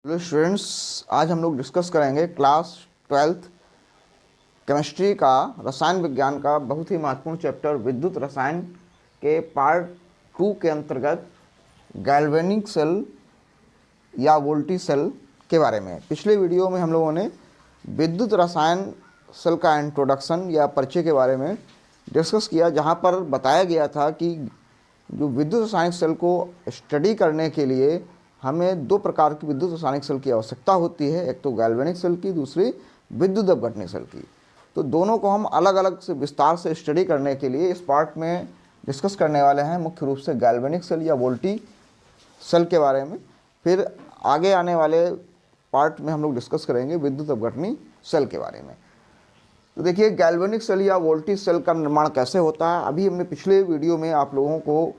Hello students, आज हम लोग डिस्कस करेंगे क्लास 12th केमिस्ट्री का रसायन विज्ञान का बहुत ही महत्वपूर्ण चैप्टर विद्युत रसायन के पार्ट 2 के अंतर्गत गैल्वेनिक सेल या वोल्टी सेल के बारे में। पिछले वीडियो में हम लोगों ने विद्युत रसायन सेल का इंट्रोडक्शन या परिचय के बारे में डिस्कस किया, जहां पर बताया गया था कि जो विद्युत रासायनिक सेल को स्टडी करने के लिए हमें दो प्रकार की विद्युत रासायनिक सेल की आवश्यकता होती है, एक तो गैल्वेनिक सेल की, दूसरी विद्युत अपघटनिक सेल की। तो दोनों को हम अलग अलग से विस्तार से स्टडी करने के लिए इस पार्ट में डिस्कस करने वाले हैं, मुख्य रूप से गैल्वेनिक सेल या वोल्टी सेल के बारे में। फिर आगे आने वाले पार्ट में हम लोग डिस्कस करेंगे विद्युत अपघटनी सेल के बारे में। तो देखिए, गैल्वेनिक सेल या वोल्टी सेल का निर्माण कैसे होता है, अभी हमने पिछले वीडियो में आप लोगों को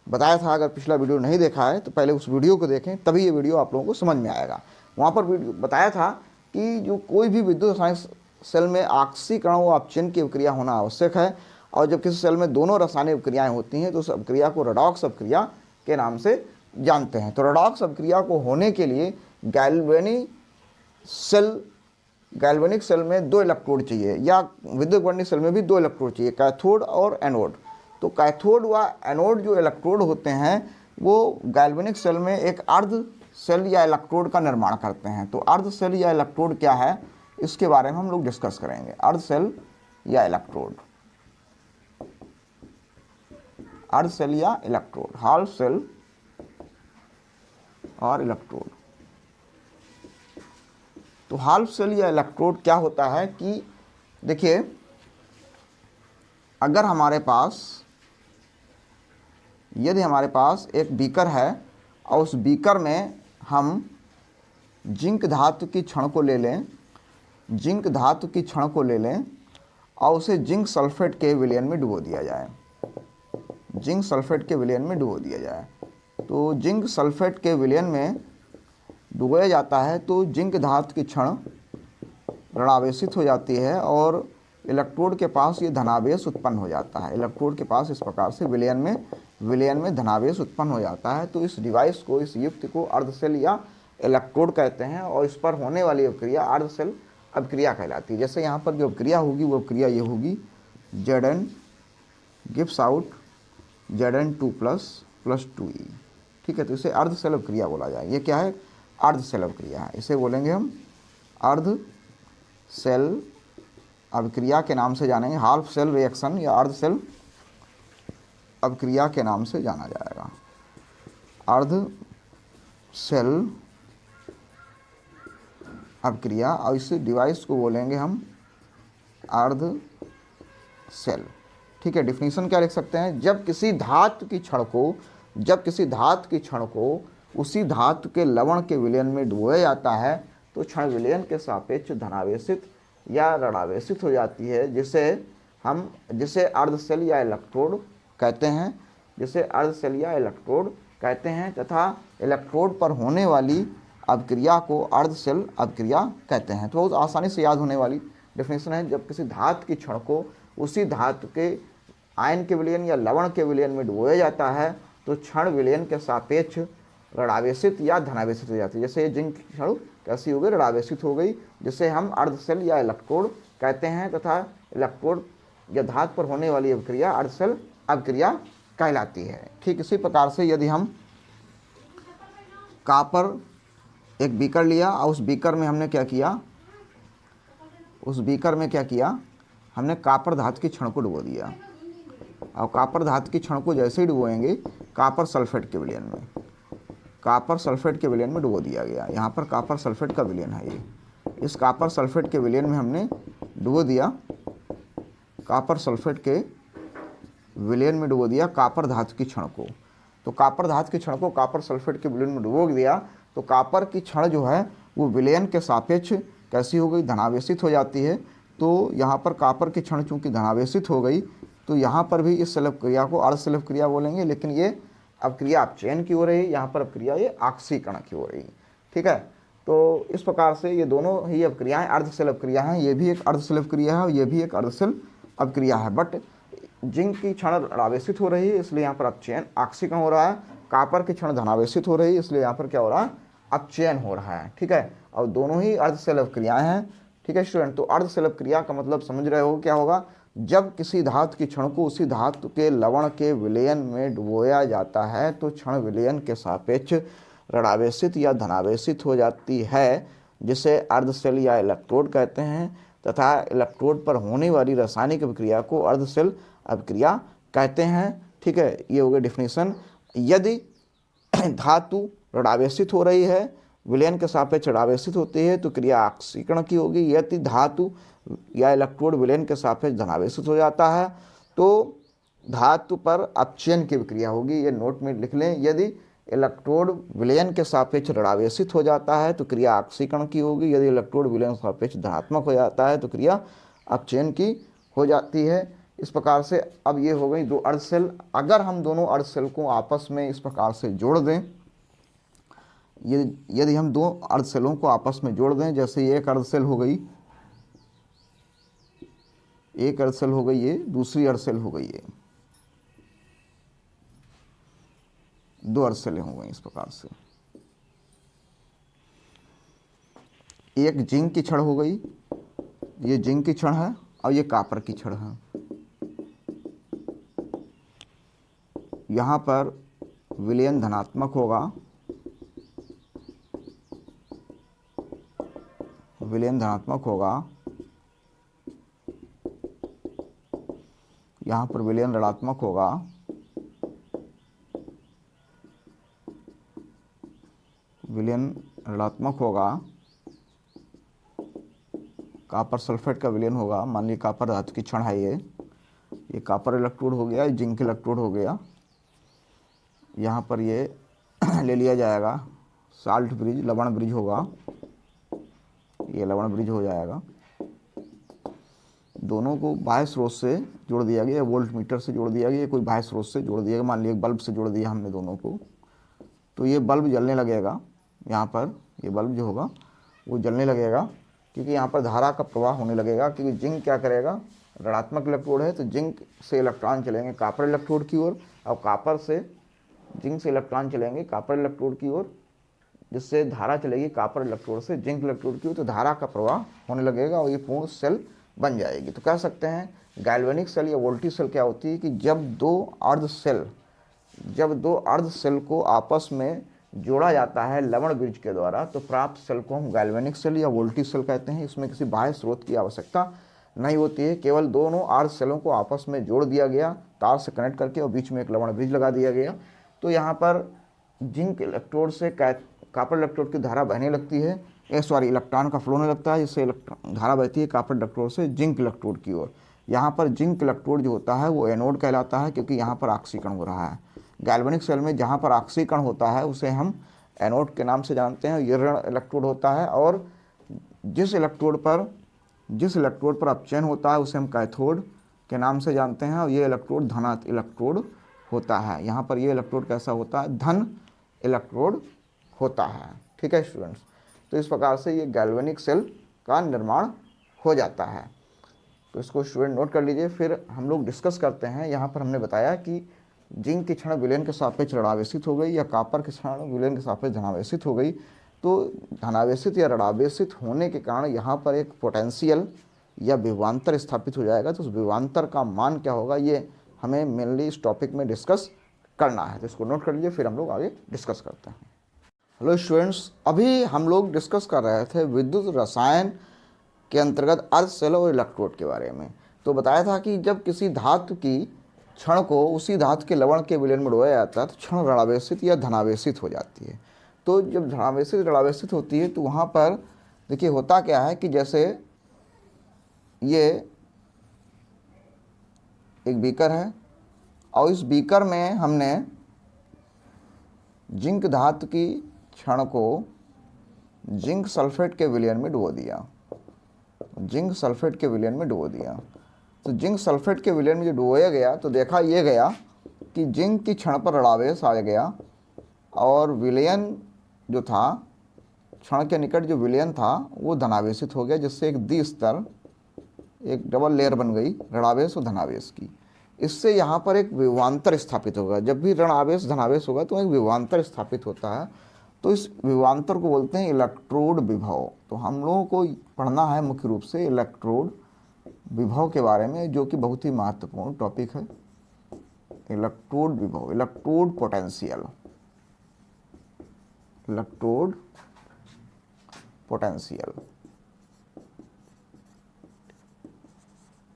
बताया था। अगर पिछला वीडियो नहीं देखा है तो पहले उस वीडियो को देखें, तभी ये वीडियो आप लोगों को समझ में आएगा। वहाँ पर वीडियो बताया था कि जो कोई भी विद्युत रासायनिक सेल में ऑक्सीकरण व अपचयन की अभिक्रिया होना आवश्यक है, और जब किसी सेल में दोनों रासायनिक अभिक्रियाएँ होती हैं तो उस अभिक्रिया को रेडॉक्स अभिक्रिया के नाम से जानते हैं। तो रेडॉक्स अभिक्रिया को होने के लिए गैल्वेनिक सेल में दो इलेक्ट्रोड चाहिए, या विद्युत अपघटनी सेल में भी दो इलेक्ट्रोड चाहिए, कैथोड और एनोड। तो कैथोड व एनोड जो इलेक्ट्रोड होते हैं वो गैल्वेनिक सेल में एक अर्ध सेल या इलेक्ट्रोड का निर्माण करते हैं। तो अर्ध सेल या इलेक्ट्रोड क्या है, इसके बारे में हम लोग डिस्कस करेंगे। अर्ध सेल या इलेक्ट्रोड, अर्ध सेल या इलेक्ट्रोड, हाफ सेल और इलेक्ट्रोड। तो हाफ सेल या इलेक्ट्रोड क्या होता है कि देखिए, अगर यदि हमारे पास एक बीकर है और उस बीकर में हम जिंक धातु की छड़ को ले लें, और उसे जिंक सल्फेट के विलयन में डुबो दिया जाए, तो जिंक सल्फेट के विलयन में डुबोया जाता है तो जिंक धातु की छड़ ऋणावेशित हो जाती है और इलेक्ट्रोड के पास ये धनावेश उत्पन्न हो जाता है। इलेक्ट्रोड के पास इस प्रकार से विलयन में धनावेश उत्पन्न हो जाता है। तो इस डिवाइस को, इस युक्ति को अर्ध सेल या इलेक्ट्रोड कहते हैं, और इस पर होने वाली अभिक्रिया अर्ध सेल अभिक्रिया कहलाती है। जैसे यहाँ पर जो अभिक्रिया होगी वो अभिक्रिया ये होगी, Zn गिव्स आउट Zn2++2E। ठीक है, तो इसे अर्ध सेल अभिक्रिया बोला जाए। ये क्या है? अर्ध सेल अभिक्रिया है। इसे बोलेंगे हम अर्ध सेल अभिक्रिया के नाम से जानेंगे, हाफ सेल रिएक्शन या अर्ध सेल अभिक्रिया के नाम से जाना जाएगा, अर्ध सेल अभिक्रिया। और इस डिवाइस को बोलेंगे हम अर्ध सेल। ठीक है, डिफिनीशन क्या लिख सकते हैं? जब किसी धातु की क्षण को उसी धातु के लवण के विलयन में डुबोया जाता है तो क्षण विलयन के सापेक्ष धनावेशित या ऋणावेशित हो जाती है, जिसे अर्ध सेल या इलेक्ट्रोड कहते हैं, तथा इलेक्ट्रोड पर होने वाली अभिक्रिया को अर्ध सेल अभिक्रिया कहते हैं। तो बहुत आसानी से याद होने वाली डेफिनेशन है। जब किसी धातु की क्षण को उसी धातु के आयन के विलयन या लवण के विलयन में डुबोया जाता है तो क्षण विलयन के सापेक्ष ऋणावेशित या धनावेशित हो जाती है। जैसे जिंक की क्षण कैसी हो गई? ऋणावेशित हो गई, जिसे हम अर्ध सेल या इलेक्ट्रोड कहते हैं, तथा इलेक्ट्रोड या धातु पर होने वाली अभिक्रिया अर्ध सेल अभिक्रिया कहलाती है। ठीक इसी प्रकार से यदि हम कॉपर एक बीकर लिया और उस बीकर में हमने क्या किया, हमने कॉपर धातु की छड़ को डुबो दिया, और कॉपर धातु की छड़ को जैसे ही डुबोएंगे कॉपर सल्फेट के विलयन में डुबो दिया गया। यहाँ पर कॉपर सल्फेट का विलयन है, ये इस कॉपर सल्फेट के विलयन में हमने डुबो दिया, कॉपर धातु की छड़ को। तो कॉपर धातु की छड़ को कॉपर सल्फेट के विलयन में डुबो दिया तो कॉपर की छड़ जो है वो विलयन के सापेक्ष कैसी हो गई? धनावेशित हो जाती है। तो यहाँ पर कॉपर की छड़ चूँकि धनावेशित हो गई तो यहाँ पर भी इस सेल अभिक्रिया को अर्ध सेल अभिक्रिया बोलेंगे, लेकिन ये अभिक्रिया अपचयन की हो रही, यहाँ पर अभिक्रिया ये ऑक्सीकरण की हो रही। ठीक है, तो इस प्रकार से ये दोनों ही अभिक्रियाएं अर्ध सेल अभिक्रिया हैं। ये भी एक अर्ध सेल अभिक्रिया है और ये भी एक अर्ध सेल अभिक्रिया है, बट जिंक की क्षण ऋणावेशित हो रही है इसलिए यहाँ पर अपचयन ऑक्सीकरण हो रहा है, कॉपर की क्षण धनावेशित हो रही है इसलिए यहाँ पर क्या हो रहा है? अपचयन हो रहा है, ठीक है, और दोनों ही अर्धशैलव क्रियाएं हैं, ठीक है स्टूडेंट। तो अर्धशैलव क्रिया का मतलब समझ रहे हो क्या होगा, जब किसी धातु की क्षण को उसी धातु के लवण के विलयन में डुबोया जाता है तो क्षण विलयन के सापेक्ष ऋणावेशित या धनावेशित हो जाती है, जिसे अर्धशैल या इलेक्ट्रोड कहते हैं, तथा इलेक्ट्रोड पर होने वाली रासायनिक अभिक्रिया को अर्धशैल अभिक्रिया कहते हैं, ठीक है। ये हो गया डिफिनीशन। यदि धातु ऋणावेशित हो रही है, विलयन के सापेक्ष ऋणावेशित होती है तो क्रिया आक्सीकरण की होगी। यदि धातु या इलेक्ट्रोड विलयन के सापेक्ष धनावेशित हो जाता है तो धातु पर अपचयन की क्रिया होगी। ये नोट में लिख लें, यदि इलेक्ट्रोड विलयन के सापेक्ष ऋणावेशित हो जाता है तो क्रिया आक्सीकरण की होगी। यदि इलेक्ट्रोड विलयन के सापेक्ष धनात्मक हो जाता है तो क्रिया अपचयन की हो जाती है। इस प्रकार से अब ये हो गई दो अर्धशैल। अगर हम दोनों अर्धशैल को आपस में इस प्रकार से जोड़ दें, यदि हम दो अर्धशैलों को आपस में जोड़ दें, जैसे ये एक अर्धशैल हो गई, एक अर्धशैल हो गई, ये दूसरी अर्धशैल हो गई, ये दो अर्धशैलें हो गई इस प्रकार से। एक जिंक की छड़ हो गई, ये जिंक की छड़ है और ये कॉपर की छड़ है। यहाँ पर विलयन धनात्मक होगा, विलयन धनात्मक होगा, यहाँ पर विलयन ऋणात्मक होगा, विलयन ऋणात्मक होगा, कॉपर सल्फेट का विलयन होगा। मान लीजिए कॉपर धातु की छड़ है, ये कॉपर इलेक्ट्रोड हो गया, जिंक इलेक्ट्रोड हो गया। यहाँ पर ये ले लिया जाएगा साल्ट ब्रिज, लवण ब्रिज होगा, ये लवण ब्रिज हो जाएगा। दोनों को बाह्य स्रोत से जोड़ दिया गया, वोल्ट मीटर से जोड़ दिया गया, कोई बाह्य स्रोत से जोड़ दिया गया। मान लीजिए बल्ब से जोड़ दिया हमने दोनों को, तो ये बल्ब जलने लगेगा। यहाँ पर ये बल्ब जो होगा वो जलने लगेगा, क्योंकि यहाँ पर धारा का प्रवाह होने लगेगा। क्योंकि जिंक क्या करेगा, ऋणात्मक इलेक्ट्रोड है तो जिंक से इलेक्ट्रॉन चलेंगे कॉपर इलेक्ट्रोड की ओर, और कॉपर से जिंक से इलेक्ट्रॉन चलेंगे कॉपर इलेक्ट्रोड की ओर, जिससे धारा चलेगी कॉपर इलेक्ट्रोड से जिंक इलेक्ट्रोड की ओर, तो धारा का प्रवाह होने लगेगा और ये पूर्ण सेल बन जाएगी। तो कह सकते हैं गैल्वेनिक सेल या वोल्टेज सेल क्या होती है कि जब दो अर्ध सेल को आपस में जोड़ा जाता है लवण ब्रिज के द्वारा तो प्राप्त सेल को हम गैल्वेनिक सेल या वोल्टेज सेल कहते हैं। इसमें किसी बाह्य स्रोत की आवश्यकता नहीं होती है, केवल दोनों अर्ध सेलों को आपस में जोड़ दिया गया तार से कनेक्ट करके और बीच में एक लवण ब्रिज लगा दिया गया। तो यहाँ पर जिंक इलेक्ट्रोड से कॉपर इलेक्ट्रोड की धारा बहने लगती है, इलेक्ट्रॉन का फ्लो होने लगता है, जिससे धारा बहती है कॉपर इलेक्ट्रोड से जिंक इलेक्ट्रोड की ओर। यहाँ पर जिंक इलेक्ट्रोड जो होता है वो एनोड कहलाता है, क्योंकि यहाँ पर ऑक्सीकरण हो रहा है। गैल्वेनिक सेल में जहाँ पर ऑक्सीकरण होता है उसे हम एनोड के नाम से जानते हैं, ये ऋण इलेक्ट्रोड होता है। और जिस इलेक्ट्रोड पर अपचयन होता है उसे हम कैथोड के नाम से जानते हैं, और ये इलेक्ट्रोड धन इलेक्ट्रोड होता है। यहाँ पर ये इलेक्ट्रोड कैसा होता है, धन इलेक्ट्रोड होता है, ठीक है स्टूडेंट्स। तो इस प्रकार से ये गैल्वेनिक सेल का निर्माण हो जाता है। तो इसको स्टूडेंट नोट कर लीजिए। फिर हम लोग डिस्कस करते हैं। यहाँ पर हमने बताया कि जिंक की क्षण विलयन के सापेक्ष ऋणावेशित हो गई या कॉपर की क्षण विलयन के सापेक्ष धनावेशित हो गई। तो धनावेशित या ऋणावेशित होने के कारण यहाँ पर एक पोटेंशियल या विभवांतर स्थापित हो जाएगा। तो उस विभवांतर का मान क्या होगा, ये हमें मेनली इस टॉपिक में डिस्कस करना है। तो इसको नोट कर लीजिए, फिर हम लोग आगे डिस्कस करते हैं। हेलो स्टूडेंट्स, अभी हम लोग डिस्कस कर रहे थे विद्युत रसायन के अंतर्गत अर्धशैल और इलेक्ट्रोड के बारे में। तो बताया था कि जब किसी धातु की क्षण को उसी धातु के लवण के विलयन में डुबोया जाता है तो क्षण ऋणावेशित या धनावेशित हो जाती है। तो जब धनावेशित ऋणावेशित होती है तो वहाँ पर देखिए होता क्या है कि जैसे ये एक बीकर है और इस बीकर में हमने जिंक धातु की क्षण को जिंक सल्फेट के विलयन में डुबो दिया, जिंक सल्फेट के विलयन में डुबो दिया। तो जिंक सल्फेट के विलयन में जो डुबोया गया तो देखा ये गया कि जिंक की क्षण पर ऋणावेश आ गया और विलयन जो था, क्षण के निकट जो विलयन था वो धनावेशित हो गया, जिससे एक द्विस्तर एक डबल लेयर बन गई ऋणावेश और धनावेश की। इससे यहाँ पर एक विभवांतर स्थापित होगा। जब भी ऋण आवेश धनावेश होगा तो एक विभवांतर स्थापित होता है तो इस विभवांतर को बोलते हैं इलेक्ट्रोड विभव। तो हम लोगों को पढ़ना है मुख्य रूप से इलेक्ट्रोड विभव के बारे में, जो कि बहुत ही महत्वपूर्ण टॉपिक है। इलेक्ट्रोड विभव, electrode potential, electrode potential.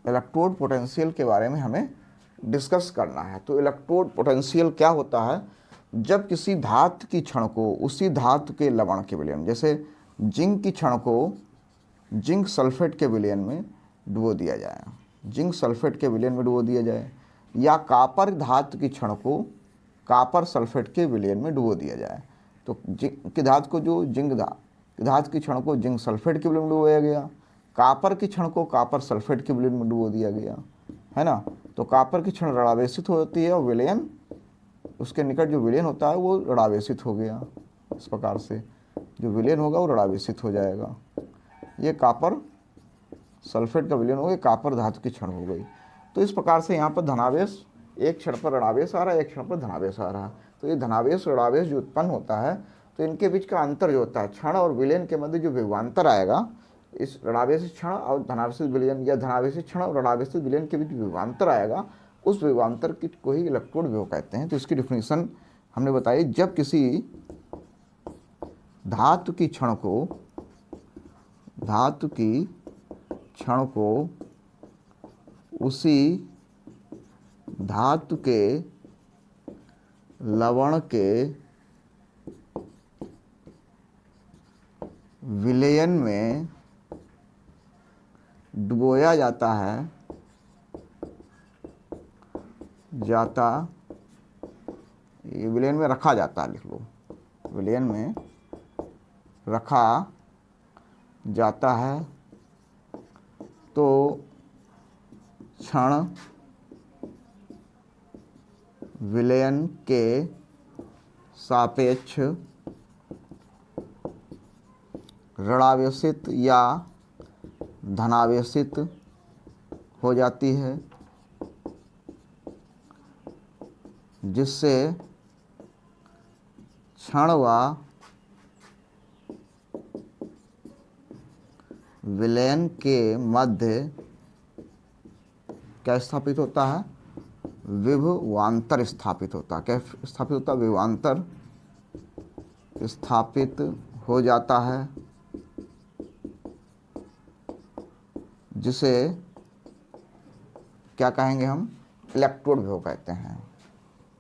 Electrode potential के बारे में हमें डिस्कस करना है। तो इलेक्ट्रोड पोटेंशियल क्या होता है? जब किसी धातु की क्षण को उसी धातु के लवण के विलयन, जैसे जिंक की क्षण को जिंक सल्फेट के विलयन में डुबो दिया जाए, जिंक सल्फेट के विलयन में डुबो दिया जाए, या कापर धातु की क्षण को कापर सल्फेट के विलयन में डुबो दिया जाए। तो जिंक की धातु को जो जिंक धातु की क्षण को जिंक सल्फेट के विलयन में डुबोया गया, कापर की क्षण को कापर सल्फेट के विलयन में डुबो दिया गया, है ना। तो कापर की क्षण ऋणावेशित होती है और विलयन, उसके निकट जो विलयन होता है वो ऋणावेशित हो गया। इस प्रकार से जो विलयन होगा वो ऋणावेशित हो जाएगा। ये कापर सल्फेट का विलयन हो गया, कापर धातु की क्षण हो गई। तो इस प्रकार से यहाँ पर धनावेश, एक क्षण पर ऋणावेश आ रहा है, एक क्षण पर धनावेश आ रहा है। तो ये धनावेश ऋणावेश जो उत्पन्न होता है, तो इनके बीच का अंतर जो होता है, क्षण और विलयन के मध्य जो विभवांतर आएगा, इस ऋणावेशित क्षण और धनावेशित विलयन, या धनावेशित क्षण और ऋणावेशित विलयन के बीच विभवांतर आएगा, उस विभवांतर की को ही इलेक्ट्रोड विभव कहते हैं। तो इसकी डिफिनीशन हमने बताई, जब किसी धातु की क्षण को उसी धातु के लवण के विलयन में डुबोया जाता है, ये विलयन में रखा जाता है, लिख लो, विलयन में रखा जाता है, तो क्षण विलयन के सापेक्ष ऋणावेशित या धनावेशित हो जाती है, जिससे क्षण व विलयन के मध्य क्या स्थापित होता है? विभवांतर स्थापित होता है। क्या स्थापित होता है? विभवांतर स्थापित हो जाता है, जिसे क्या कहेंगे हम? इलेक्ट्रोड विभव कहते हैं,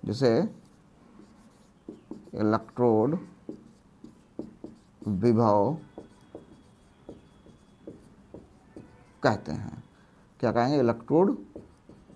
जिसे इलेक्ट्रोड विभव कहते हैं। क्या कहेंगे? इलेक्ट्रोड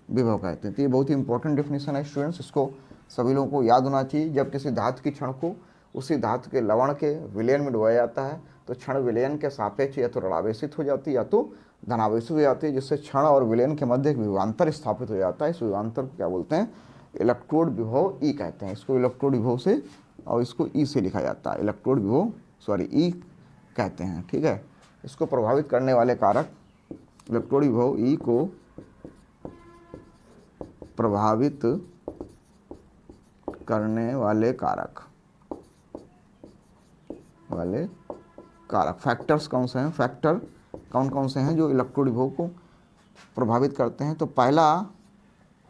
विभव कहते हैं। तो ये बहुत ही इंपॉर्टेंट डेफिनेशन है स्टूडेंट्स, इसको सभी लोगों को याद होना चाहिए। जब किसी धातु की क्षण को उसी धातु के लवण के विलयन में डुबाया जाता है, तो क्षण विलयन के सापेक्ष या तो ऋणावेशित हो जाती है या तो धनावेशित हो जाती है, जिससे क्षण और विलयन के मध्य एक विभवांतर स्थापित हो जाता है। इस विभवांतर को क्या बोलते हैं? इलेक्ट्रोड विभव ई कहते हैं। इसको इलेक्ट्रोड विभव से, और इसको ई से लिखा जाता है, इलेक्ट्रोड विभव ई कहते हैं। ठीक है। इसको प्रभावित करने वाले कारक, इलेक्ट्रोड विभव ई को प्रभावित करने वाले कारक फैक्टर्स कौन से हैं? फैक्टर कौन कौन से हैं जो इलेक्ट्रोड विभव को प्रभावित करते हैं? तो पहला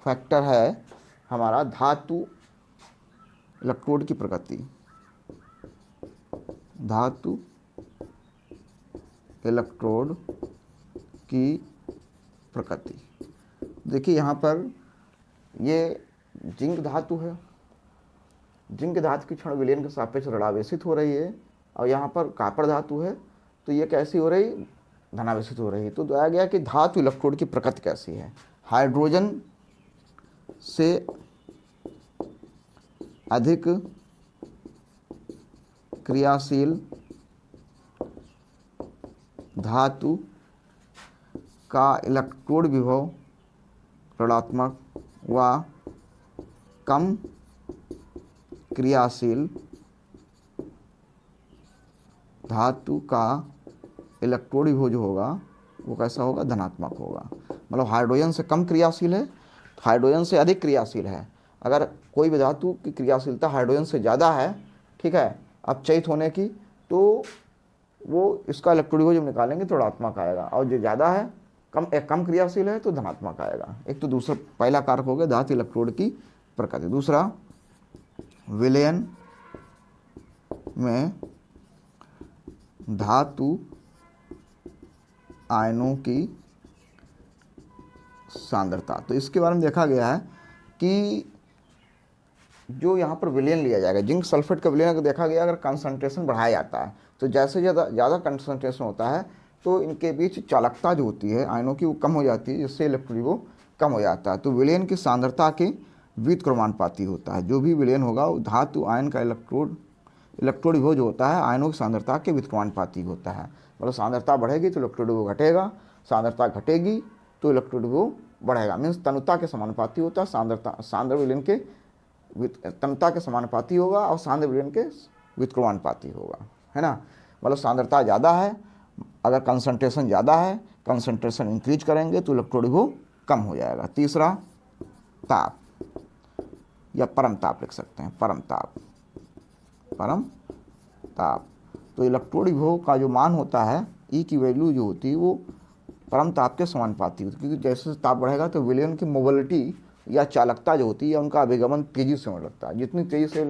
फैक्टर है हमारा धातु इलेक्ट्रोड की प्रकृति, धातु इलेक्ट्रोड की प्रकृति। देखिए यहाँ पर ये जिंक धातु है, जिंक धातु की क्षण विलयन के सापेक्ष ऋणावेशित हो रही है, और यहाँ पर कापर धातु है, तो ये कैसी हो रही? धनावेशित हो रही है। तो बताया गया कि धातु इलेक्ट्रोड की प्रकृति कैसी है? हाइड्रोजन से अधिक क्रियाशील धातु का इलेक्ट्रोड विभव ऋणात्मक व कम क्रियाशील धातु का इलेक्ट्रोड विभव जो होगा वो कैसा होगा? धनात्मक होगा। मतलब हाइड्रोजन से कम क्रियाशील है, हाइड्रोजन से अधिक क्रियाशील है। अगर कोई भी धातु की क्रियाशीलता हाइड्रोजन से ज़्यादा है, ठीक है, अपचयित होने की, तो वो इसका इलेक्ट्रोड जब निकालेंगे तो ऋणात्मक आएगा, और जो ज़्यादा है कम क्रियाशील है तो धनात्मक आएगा। एक तो दूसरा पहला कारक हो गया धातु इलेक्ट्रोड की प्रकृति। दूसरा, विलयन में धातु आयनों की सांद्रता। तो इसके बारे में देखा गया है कि जो यहाँ पर विलयन लिया जाएगा, जिंक सल्फेट का विलयन अगर देखा गया, अगर कंसंट्रेशन बढ़ाया जाता है तो जैसे ज़्यादा कंसंट्रेशन होता है तो इनके बीच चालकता जो होती है आयनों की वो कम हो जाती है, जिससे इलेक्ट्रॉन वो कम हो जाता है। तो विलयन की सांद्रता के व्युत्क्रमानुपाती होता है। जो भी विलयन होगा वो धातु आयन का इलेक्ट्रोड विभव जो होता है आयनों की सांद्रता के व्युत्क्रमानुपाती होता है। मतलब सांद्रता बढ़ेगी तो इलेक्ट्रोड विभव घटेगा, सांद्रता घटेगी तो इलेक्ट्रोड विभव बढ़ेगा। मीन्स तनुता के समानुपाती होता है। सांद्र विलयन के तनुता के समानुपाती होगा और सांद्र विलयन के व्युत्क्रमानुपाती होगा, है ना। मतलब सांद्रता ज़्यादा है, अगर कंसंट्रेशन ज़्यादा है, कंसंट्रेशन इंक्रीज करेंगे तो इलेक्ट्रोड विभव कम हो जाएगा। तीसरा, ताप या परम ताप लिख सकते हैं, परम ताप। तो इलेक्ट्रोड विभव का जो मान होता है, ई की वैल्यू जो होती है वो परम ताप के समानुपाती होती है, क्योंकि जैसे ताप बढ़ेगा तो विलयन की मोबिलिटी या चालकता जो होती है उनका अभिगमन तेजी से होने लगता है। जितनी तेजी से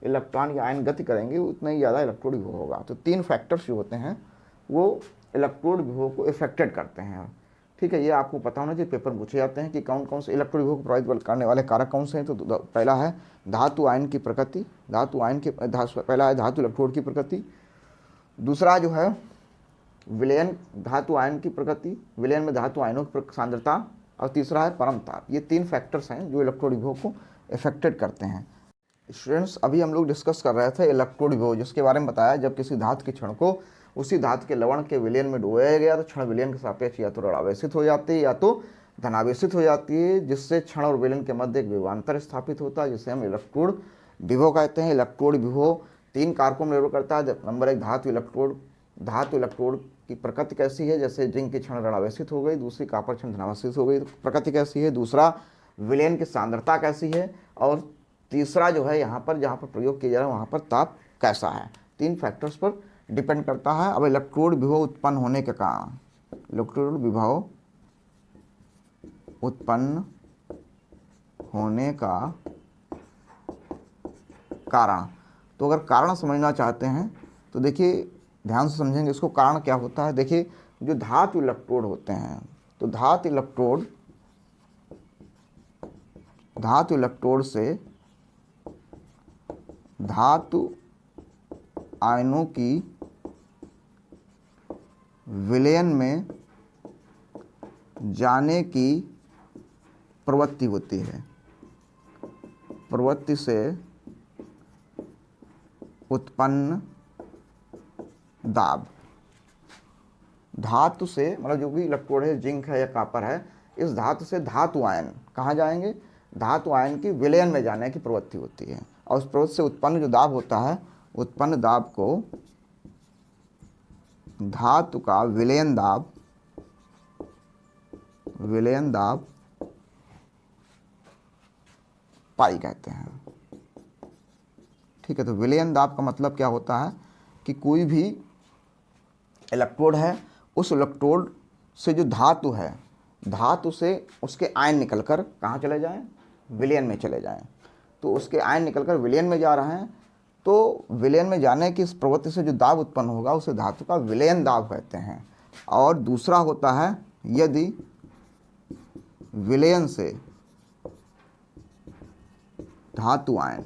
इलेक्ट्रॉन या आयन गति करेंगे उतना ही ज़्यादा इलेक्ट्रोड विभव होगा। तो 3 फैक्टर्स जो होते हैं वो इलेक्ट्रोड विभव को इफेक्टेड करते हैं। ठीक है, ये आपको पता होना चाहिए, पेपर पूछे जाते हैं कि कौन कौन से इलेक्ट्रोड विभव को प्रभावित करने वाले कारक कौन से हैं। तो पहला है धातु आयन की प्रकृति, पहला है धातु इलेक्ट्रोड की प्रकृति। दूसरा जो है विलयन धातु आयन की प्रकृति, विलयन में धातु आयनों की सांद्रता, और तीसरा है परम ताप। ये 3 फैक्टर्स हैं जो इलेक्ट्रोड विभव को इफेक्टेड करते हैं। स्टूडेंट्स, अभी हम लोग डिस्कस कर रहे थे इलेक्ट्रोड विभव, जिसके बारे में बताया जब किसी धातु के क्षण को उसी धातु के लवण के विलयन में डुबोया गया तो क्षण विलयन के सापेक्ष या तो ऋणावेशित हो जाती है या तो धनावेशित हो जाती है, जिससे क्षण और विलयन के मध्य एक विभवांतर स्थापित होता है, जिसे हम इलेक्ट्रोड विभव कहते हैं। इलेक्ट्रोड विभव 3 कारकों में निर्भर करता है। नंबर 1, धातु इलेक्ट्रोड की प्रकृति कैसी है, जैसे जिंक की क्षण ऋणावेशित हो गई, दूसरी कॉपर क्षण धनावेशित हो गई, तो प्रकृति कैसी है। दूसरा, विलयन की सांद्रता कैसी है, और तीसरा जो है यहाँ पर जहाँ पर प्रयोग किया जा रहा है वहाँ पर ताप कैसा है। 3 फैक्टर्स पर डिपेंड करता है। अब इलेक्ट्रोड विभव उत्पन्न होने के कारण, इलेक्ट्रोड विभव उत्पन्न होने का कारण, तो अगर कारण समझना चाहते हैं तो देखिए ध्यान से समझेंगे इसको। कारण क्या होता है, देखिए जो धातु इलेक्ट्रोड होते हैं, तो धातु इलेक्ट्रोड से धातु आयनों की विलयन में जाने की प्रवृत्ति होती है। प्रवृत्ति से उत्पन्न दाब, धातु से, मतलब जो भी इलेक्ट्रोड है, जिंक है या कॉपर है, इस धातु से धातु आयन कहाँ जाएंगे, धातु आयन की विलयन में जाने की प्रवृत्ति होती है। और उस प्रवृत्ति से उत्पन्न जो दाब होता है, उत्पन्न दाब को धातु का विलयन दाब पाई कहते हैं। ठीक है, तो विलयन दाब का मतलब क्या होता है कि कोई भी इलेक्ट्रोड है, उस इलेक्ट्रोड से जो धातु है, धातु से उसके आयन निकलकर कहाँ चले जाएं, विलयन में चले जाएं। तो उसके आयन निकलकर विलयन में जा रहे हैं, तो विलयन में जाने की इस प्रवृत्ति से जो दाब उत्पन्न होगा उसे धातु का विलयन दाब कहते हैं। और दूसरा होता है यदि विलयन से धातु आयन,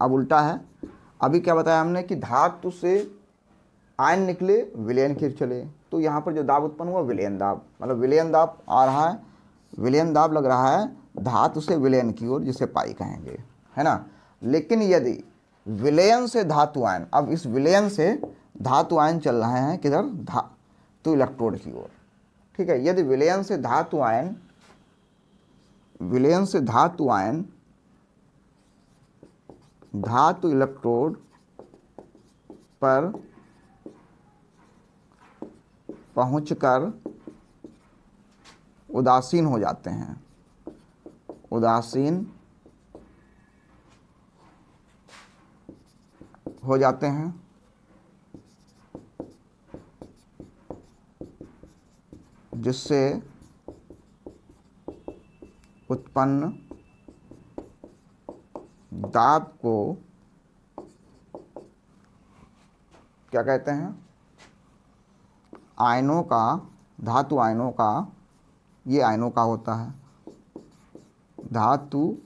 अब उल्टा है। अभी क्या बताया हमने कि धातु से आयन निकले, विलयन की चले, तो यहाँ पर जो दाब उत्पन्न हुआ विलयन दाब, मतलब विलयन दाब आ रहा है, विलयन दाब लग रहा है धातु से विलयन की ओर, जिसे पाई कहेंगे, है ना। लेकिन यदि विलयन से धातु आयन, अब इस विलयन से धातु आयन चल रहे हैं किधर, तो इलेक्ट्रोड की ओर। ठीक है, यदि विलयन से धातु आयन धातु इलेक्ट्रोड पर पहुंचकर उदासीन हो जाते हैं, उदासीन हो जाते हैं, जिससे उत्पन्न दाब को क्या कहते हैं, आयनों का, धातु आयनों का, ये आयनों का होता है, धातु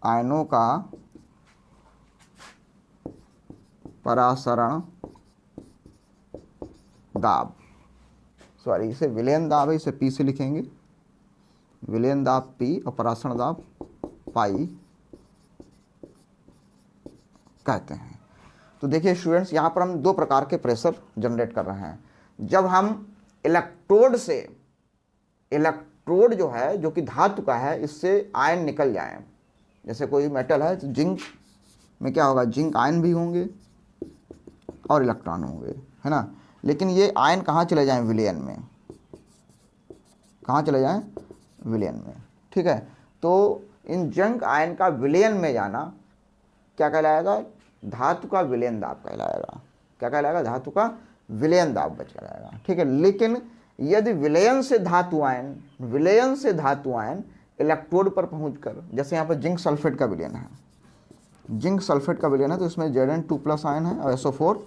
आयनों का परासरण दाब, सॉरी इसे विलयन दाब है, इसे पी से लिखेंगे, विलयन दाब पी और परासरण दाब पाई कहते हैं। तो देखिए स्टूडेंट्स, यहाँ पर हम दो प्रकार के प्रेशर जनरेट कर रहे हैं। जब हम इलेक्ट्रोड से, इलेक्ट्रोड जो है जो कि धातु का है, इससे आयन निकल जाएं, जैसे कोई मेटल है तो जिंक में क्या होगा, जिंक आयन भी होंगे और इलेक्ट्रॉन होंगे, है ना। लेकिन ये आयन कहाँ चले जाएं, विलयन में, कहाँ चले जाएं, विलयन में, ठीक है। तो इन जिंक आयन का विलयन में जाना क्या कहलाएगा, धातु का विलयन दाब कहलाएगा। क्या कहलाएगा, धातु का विलयन दाब बच कहलाएगा, ठीक है। लेकिन यदि विलयन से धातु आयन, विलयन से धातु आयन इलेक्ट्रोड पर पहुंचकर, जैसे यहाँ पर जिंक सल्फेट का विलयन है, जिंक सल्फेट का विलयन है, तो इसमें Zn2+ आयन है और SO4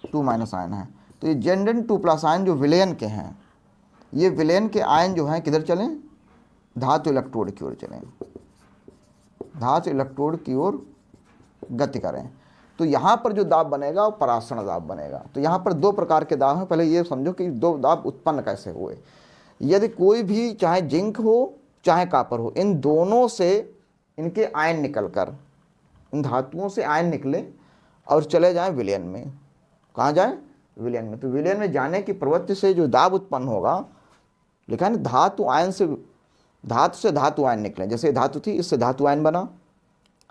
2- आयन है। तो ये Zn2+ आयन जो विलयन के हैं, ये विलयन के आयन जो हैं किधर चलें, धातु इलेक्ट्रोड की ओर चलें, धातु इलेक्ट्रोड की ओर गति करें। तो यहाँ पर जो दाब बनेगा वो परासरण दाब बनेगा। तो यहाँ पर दो प्रकार के दाब हैं, पहले ये समझो कि दो दाब उत्पन्न कैसे हुए। यदि कोई भी, चाहे जिंक हो चाहे कापर हो, इन दोनों से इनके आयन निकलकर, इन धातुओं से आयन निकले और चले जाएं विलयन में, कहाँ जाएं, विलयन में। तो विलयन में जाने की प्रवृत्ति से जो दाब उत्पन्न होगा, लिखा है ना, धातु आयन से, धातु से धातु आयन निकले, जैसे धातु थी इससे धातु आयन बना,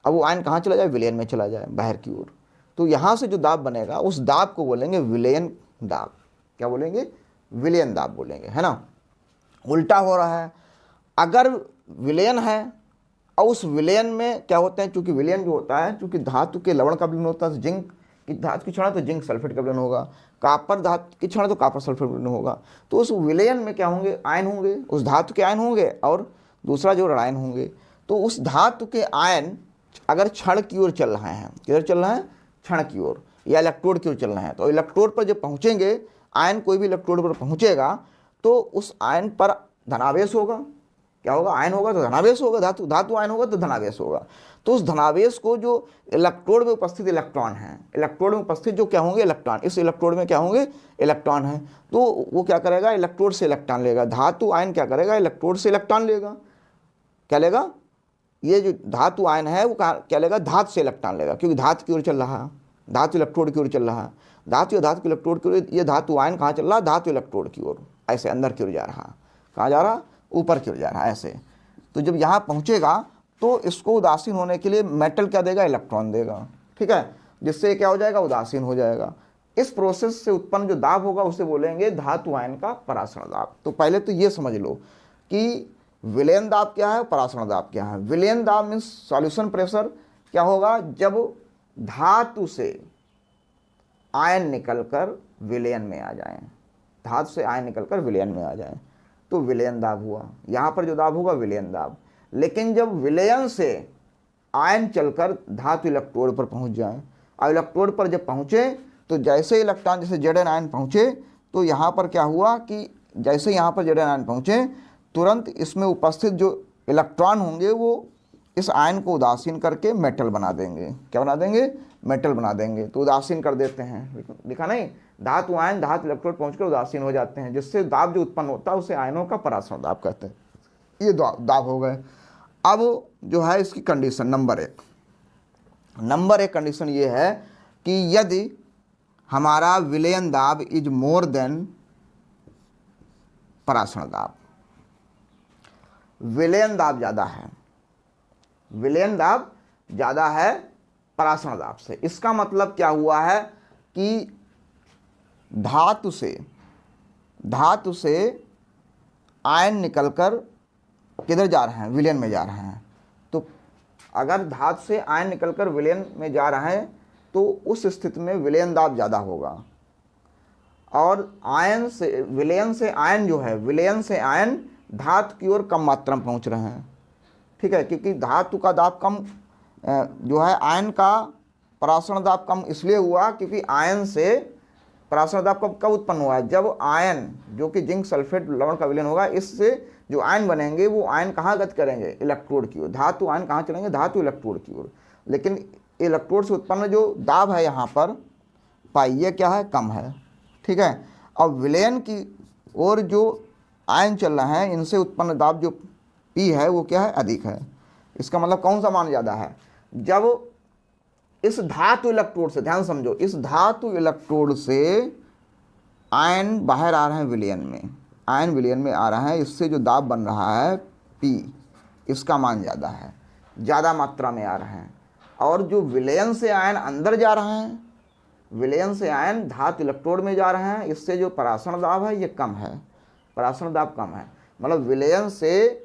अब वो आयन कहाँ चला जाए, विलयन में चला जाए, बाहर की ओर। तो यहाँ से जो दाब बनेगा उस दाब को बोलेंगे विलयन दाब। क्या बोलेंगे, विलयन दाब बोलेंगे, है ना। उल्टा हो रहा है, अगर विलयन है और उस विलयन में क्या होते हैं, चूंकि विलयन जो होता है, चूंकि धातु के लवण का विलयन होता है, जिंक की धातु की क्षण तो जिंक सल्फेट का विलयन होगा, कापर धातु की क्षण तो कापर सल्फेट विलयन होगा। तो उस विलयन में क्या होंगे, आयन होंगे, उस धातु के आयन होंगे और दूसरा जो ऋणायन होंगे। तो उस धातु के आयन अगर क्षण की ओर चल रहे हैं, किधर चल रहे हैं, क्षण की ओर या इलेक्ट्रोड की ओर चल रहे हैं, तो इलेक्ट्रोड पर जब पहुंचेंगे, आयन कोई भी इलेक्ट्रोड पर पहुंचेगा तो उस आयन पर धनावेश होगा। क्या होगा, आयन होगा तो धनावेश होगा, धातु धातु आयन होगा तो धनावेश होगा। तो उस धनावेश को जो इलेक्ट्रोड में उपस्थित इलेक्ट्रॉन है, इलेक्ट्रोड में उपस्थित जो क्या होंगे, इलेक्ट्रॉन, इस इलेक्ट्रोड में क्या होंगे, इलेक्ट्रॉन है, तो वो क्या करेगा, इलेक्ट्रोड से इलेक्ट्रॉन लेगा। धातु आयन क्या करेगा, इलेक्ट्रोड से इलेक्ट्रॉन लेगा। क्या लेगा, ये जो धातु आयन है वो क्या लेगा, धातु से इलेक्ट्रॉन लेगा, क्योंकि धातु की ओर चल रहा है, धातु इलेक्ट्रोड की ओर चल रहा है, धातु या धातु की इलेक्ट्रोड की ओर। ये धातु आयन कहाँ चल रहा है, धातु इलेक्ट्रोड की ओर, ऐसे अंदर की ओर जा रहा, कहाँ जा रहा, ऊपर की ओर जा रहा है, ऐसे। तो जब यहाँ पहुँचेगा तो इसको उदासीन होने के लिए मेटल क्या देगा, इलेक्ट्रॉन देगा, ठीक है, जिससे क्या हो जाएगा, उदासीन हो जाएगा। इस प्रोसेस से उत्पन्न जो दाब होगा उसे बोलेंगे धातु आयन का परासरण दाब। तो पहले तो ये समझ लो कि विलयन दाब क्या है, परासरण दाब क्या है। विलयन दाब मीन्स सॉल्यूशन प्रेशर। क्या होगा, जब धातु से आयन निकलकर विलयन में आ जाए, धातु से आयन निकलकर विलयन में आ जाए तो विलयन दाब हुआ। यहाँ पर जो दाब होगा विलयन दाब। लेकिन जब विलयन से आयन चलकर धातु इलेक्ट्रोड पर पहुँच जाए और इलेक्ट्रोड पर जब पहुँचे तो जैसे इलेक्ट्रॉन, जैसे Zn आयन पहुँचे, तो यहाँ पर क्या हुआ कि जैसे यहाँ पर Zn आयन पहुँचे तुरंत इसमें उपस्थित जो इलेक्ट्रॉन होंगे वो इस आयन को उदासीन करके मेटल बना देंगे। क्या बना देंगे, मेटल बना देंगे। तो उदासीन कर देते हैं, लिखा नहीं, धातु आयन धातु इलेक्ट्रोड पहुंचकर उदासीन हो जाते हैं, जिससे दाब जो उत्पन्न होता है उसे आयनों का परासरण दाब कहते हैं। ये दाब हो गए। अब जो है इसकी कंडीशन नंबर एक कंडीशन ये है कि यदि हमारा विलयन दाब इज मोर देन परासरण दाब, विलयन दाब ज़्यादा है, विलयन दाब ज़्यादा है परासरण दाब से। इसका मतलब क्या हुआ है कि धातु से आयन निकलकर किधर जा रहे हैं, विलयन में जा रहे हैं। तो अगर धातु से आयन निकलकर विलयन में जा रहा है तो उस स्थिति में विलयन दाब ज़्यादा होगा। और आयन से विलयन से आयन जो है, विलयन से आयन धातु की ओर कम मात्रा में पहुंच रहे हैं, ठीक है, क्योंकि धातु का दाब कम जो है, आयन का परासरण दाब कम इसलिए हुआ क्योंकि आयन से परासरण दाब कब उत्पन्न हुआ है, जब आयन जो कि जिंक सल्फेट लवण का विलयन होगा, इससे जो आयन बनेंगे वो आयन कहाँ गति करेंगे, इलेक्ट्रोड की ओर। धातु आयन कहाँ चलेंगे, धातु इलेक्ट्रोड की ओर। लेकिन इलेक्ट्रोड से उत्पन्न जो दाब है यहाँ पर पाई, ये क्या है, कम है, ठीक है। अब विलयन की ओर जो आयन चल रहे हैं, इनसे उत्पन्न दाब जो पी है वो क्या है, अधिक है। इसका मतलब कौन सा मान ज़्यादा है, जब इस धातु इलेक्ट्रोड से, ध्यान समझो, इस धातु इलेक्ट्रोड से आयन बाहर आ रहे हैं विलयन में, आयन विलयन में आ रहा है, इससे जो दाब बन रहा है पी, इसका मान ज़्यादा है, ज़्यादा मात्रा में आ रहे हैं। और जो विलयन से आयन अंदर जा रहे हैं, विलयन से आयन धातु इलेक्ट्रोड में जा रहे हैं, इससे जो परासरण दाब है ये कम है, परासरण दाब कम है। मतलब विलयन से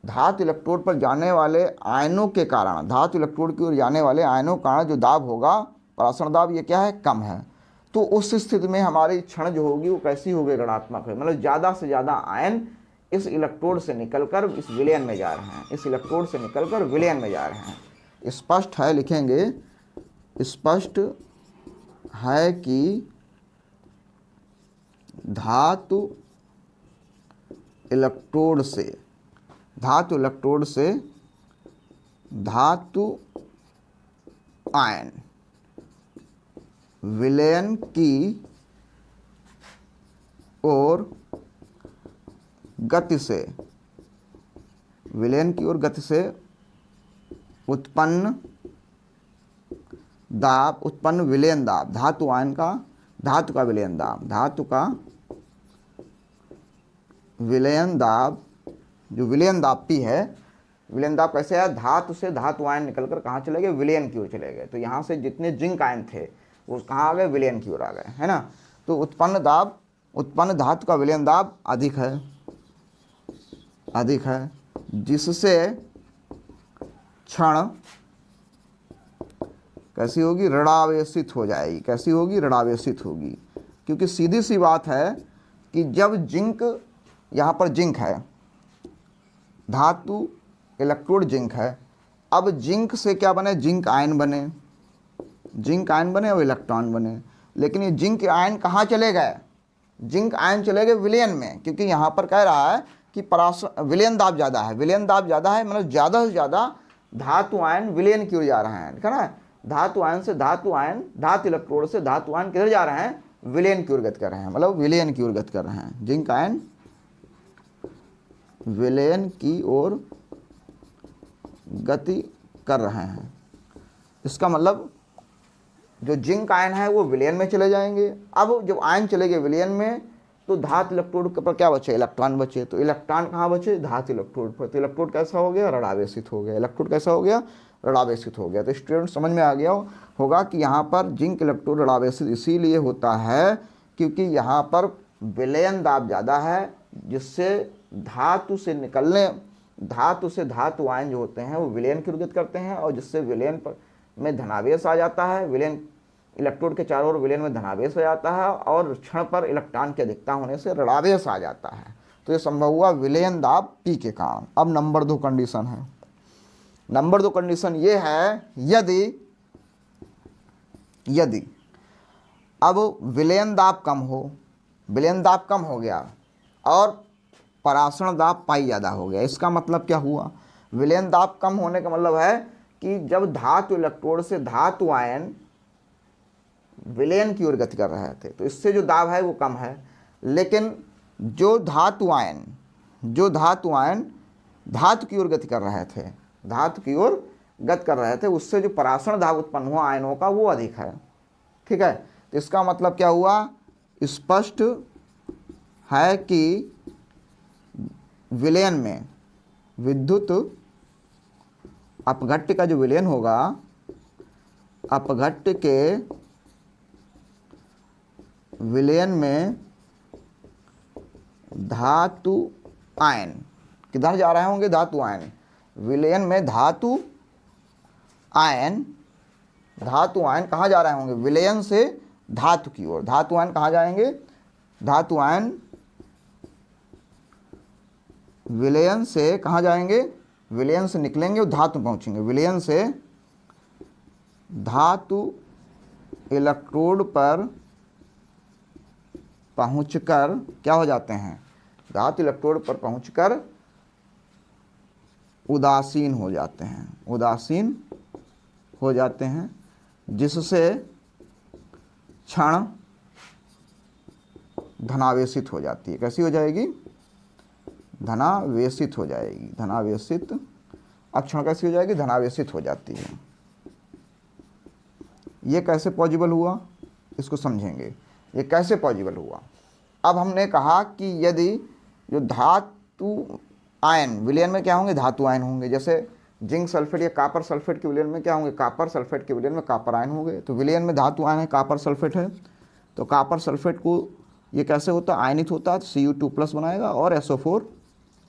धातु इलेक्ट्रोड पर जाने वाले आयनों के कारण, धातु इलेक्ट्रोड की ओर जाने वाले आयनों के कारण जो दाब होगा, परासरण दाब, ये क्या है, कम है। तो उस स्थिति में हमारी क्षण जो होगी वो कैसी होगी, ऋणात्मक है। मतलब ज़्यादा से ज़्यादा आयन इस इलेक्ट्रोड से निकलकर इस विलयन में जा रहे हैं, इस इलेक्ट्रोड से निकलकर विलयन में जा रहे हैं। स्पष्ट है, लिखेंगे, स्पष्ट है कि धातु इलेक्ट्रोड से, धातु इलेक्ट्रोड से धातु आयन विलयन की ओर गति से, विलयन की ओर गति से उत्पन्न दाब, उत्पन्न विलयन दाब, धातु आयन का, धातु का विलयन दाब, धातु का विलयन दाब, जो विलयन दाब पी है, विलयन दाब कैसे है, धातु से धातु आयन निकलकर कहाँ चले गए, विलयन की ओर चले गए। तो यहाँ से जितने जिंक आयन थे वो कहाँ आ गए, विलयन की ओर आ गए, है ना। तो उत्पन्न दाब, उत्पन्न धातु का विलयन दाब अधिक है, अधिक है, जिससे क्षण कैसी होगी, ऋणावेशित हो जाएगी। कैसी होगी, ऋणावेशित होगी। क्योंकि सीधी सी बात है कि जब जिंक, यहाँ पर जिंक है, धातु इलेक्ट्रोड जिंक है, अब जिंक से क्या बने, जिंक आयन बने, जिंक आयन बने और इलेक्ट्रॉन बने। लेकिन ये जिंक आयन कहाँ चले गए, जिंक आयन चले गए विलयन में, क्योंकि यहाँ पर कह रहा है कि परासरण विलयन दाब ज़्यादा है, विलयन दाब ज़्यादा है, मतलब ज़्यादा से ज़्यादा धातु आयन विलयन की ओर जा रहे हैं, है ना। धातु आयन से धातु आयन, धातु इलेक्ट्रोड से धातु आयन किधर जा रहे हैं, विलयन की ओर गति कर रहे हैं, मतलब विलयन की ओर गति कर रहे हैं। जिंक आयन विलयन की ओर गति कर रहे हैं। इसका मतलब जो जिंक आयन है वो विलयन में चले जाएंगे। अब जब आयन चले गए विलयन में तो धातु इलेक्ट्रोड पर क्या बचे, इलेक्ट्रॉन बचे। तो इलेक्ट्रॉन कहाँ बचे, धातु इलेक्ट्रोड पर। तो इलेक्ट्रोड कैसा हो गया, ऋणावेशित हो गया। इलेक्ट्रोड कैसा हो गया, ऋणावेशित हो गया। तो स्टूडेंट समझ में आ गया होगा कि यहाँ पर जिंक इलेक्ट्रोड ऋणावेशित इसीलिए होता है क्योंकि यहाँ पर विलयन दाब ज़्यादा है, जिससे धातु से निकलने, धातु से धातु आयन जो होते हैं वो विलयन की ओर गति करते हैं, और जिससे विलयन पर में धनावेश आ जाता है। विलयन इलेक्ट्रोड के चारों ओर विलयन में धनावेश हो जाता है, और क्षण पर इलेक्ट्रॉन की अधिकता होने से ऋणावेश आ जाता है। तो ये संभव हुआ विलयन दाब पी के कारण। अब नंबर 2 कंडीशन है। नंबर 2 कंडीशन ये है, यदि अब विलयन दाब कम हो, विलयन दाब कम हो गया और परासरण दाब पाई ज़्यादा हो गया। इसका मतलब क्या हुआ, विलयन दाब कम होने का मतलब है कि जब धातु इलेक्ट्रोड से धातु आयन विलयन की ओर गति कर रहे थे तो इससे जो दाब है वो कम है। लेकिन जो धातु आयन धातु की ओर गति कर रहे थे, धातु की ओर गति कर रहे थे, उससे जो परासरण दाब उत्पन्न हुआ आयनों का वो अधिक है। ठीक है, तो इसका मतलब क्या हुआ, स्पष्ट है कि विलयन में विद्युत अपघट्य का जो विलयन होगा, अपघट्य के विलयन में धातु आयन किधर जा रहे होंगे, धातु आयन विलयन में धातु आयन, धातु आयन कहाँ जा रहे होंगे? विलयन से धातु की ओर। धातु आयन कहाँ जाएंगे? धातु आयन विलयन से कहाँ जाएंगे? विलयन से निकलेंगे और धातु में पहुँचेंगे। विलयन से धातु इलेक्ट्रोड पर पहुंचकर क्या हो जाते हैं? धातु इलेक्ट्रोड पर पहुंचकर उदासीन हो जाते हैं। उदासीन हो जाते हैं, जिससे क्षण धनावेशित हो जाती है। कैसी हो जाएगी? धनावेशित हो जाएगी। धनावेशित। अब क्षण कैसी हो जाएगी? धनावेशित हो जाती है। ये कैसे पॉसिबल हुआ, इसको समझेंगे। ये कैसे पॉसिबल हुआ? अब हमने कहा कि यदि जो धातु आयन विलयन में क्या होंगे? धातु आयन होंगे। जैसे जिंक सल्फेट या कॉपर सल्फेट के विलयन में क्या होंगे? कॉपर सल्फेट के विलयन में कॉपर आयन होंगे। तो विलयन में धातु आयन है, कॉपर सल्फेट है। तो कॉपर सल्फेट को ये कैसे होता है? आयनित होता है, तो Cu2+ बनाएगा और SO4